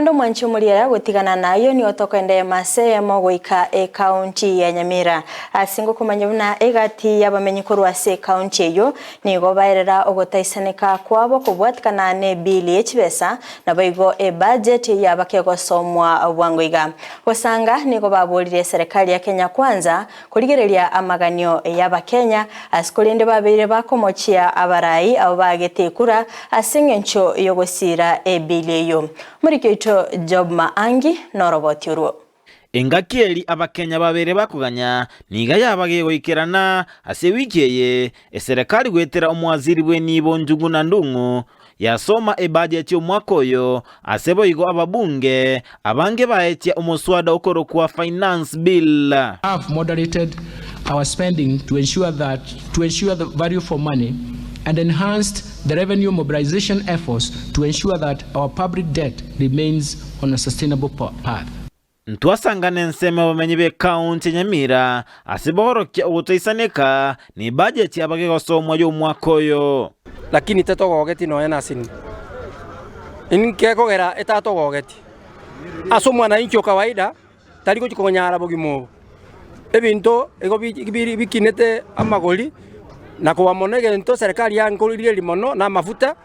Nando mwanchi muliera gutigana nayo ni otokende masemo goika county ya Nyamira asingo kumanyabuna egati yabamenyikuru ase county yo ni gobairera ogotaisaneka kwabo kubwatikana ne bili echibesa na baigo budget yabakego somwa bwangoiga gosanga ni gobabolire serikali ya Kenya Kwanza kurigereria amaganyo y'Abakenya asikolinde babire bakomochia abarai abo bagetekura asingencho yogosira ebili yo muri Job Maangi noroboti uruo. Engakieli Abakenya babere bakuganya niga yabage goikerana ase wikeye serikali gwetera omwaziri bw'enibo Njuguna Ndung'u yasoma budget y'omwaka oyo asebo igo ababunge abange baetia omoswada okorokwa finance bill. Have moderated our spending to ensure the value for money and enhanced the revenue mobilization efforts to ensure that our public debt remains on a sustainable path. Ntwasangane nseme bamenyi be county Nyamira asiborokia ogotaisaneka ni budget yabage gosomwa y'omwaka oyo. Lakini tetogogeti no yana sini. Inkegogera etatogogeti. Asomwa na incho kawaida taliko chikonyara bogimo. Ebinto ego bikinete amagoli na kwa monege nto serikali yankolire limono na mafuta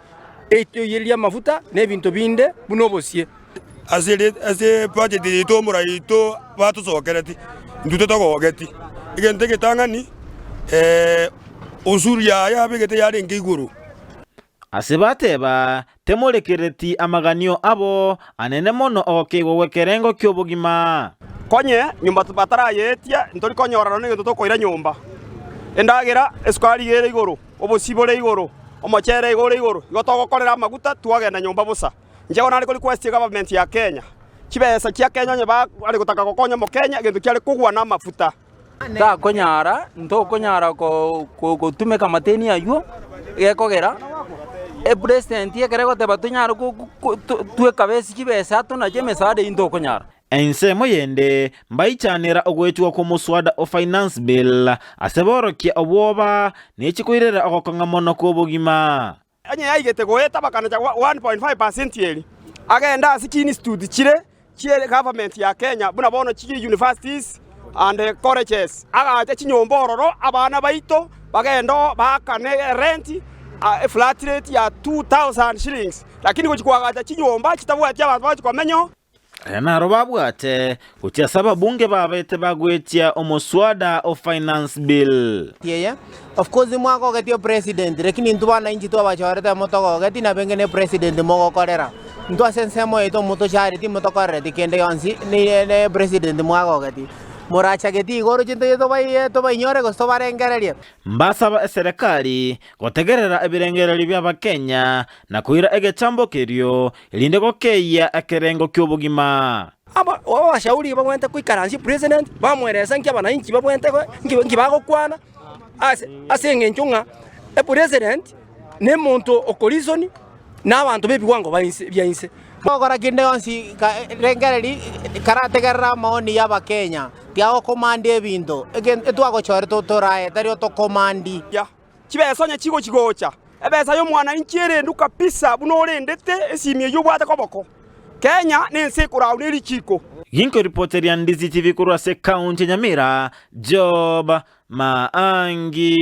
eto yelia mafuta ne bintu binde bunobosie ase budget ito muraito batu sokereti nduto togogeti igente getangani osuru ya begete yari ngiguru asibateba temolekereti amaganyo abo anene mono okego wekerengo kyobugima konye nyumba tubatara yetia ntori konyorana ne nduto koira nyumba endagera esukari yere igoro obosibore igoro omochere igoro gotogokorera amaguta tuagenda nyumba busa njego nari kuri question government ya Kenya kibesa kia Kenya nyeba ari gutaka gokonya mu Kenya gintu kiari kugwa na mafuta ta konyara ndo konyara ko tumeka mateni ayo gekogera president yekere goteba tunyara tuwe kabesi kibesa tuna jemesade indo konyara ensemo yende mbaichanira ogwechwa ko muswada o finance bill aseborokia obwoba nechikoirera ogokonga mono ko bogima anye yaigete goeta bakana 1.5% yeli agenda asikini institute chire government ya Kenya buna bono chiki universities and colleges aga chinyombororo abana baito bagendo bakane rent flat rate ya 2000 shillings lakini kuchikwaga chinyomba chitabwatia abantu bachikwamenyo na robabwate kutia sababunge babete bagwetia omoswada o finance bill. Yeah. Of course mwako getio president lakini ntubana inji to bachorete motoko geti na bengene president mogo korera. Ntwa sensemo eto moto charity motokore dikende yonsi ni president mwako geti. Moracha geti goro chinto to bai nyore go stobarengereria. Mbasaba serikali gotegerera ebirengereri by'Abakenya na kuira egechambo kerio ilinde gokeya akerengo kyobugima. Aba washauri babwente kwikaransi president bamweresa nki abananchi babwente nkibago kwana asengenchunga president ne muntu okorizoni n'abantu bebiwango byainse Mogora kinde onsi rengereri karategerera maoni y'Abakenya tiago komandi ebinto etwago chore torae tario to komandi ya kibesa nya kigo kigocha ebesa yo mwana inchiere nduka pisa bunorendete esimye yobwata koboko Kenya nense kurau neri chiko Ginko reporter ya Ndizi TV kurwa se county Nyamira Job Maangi.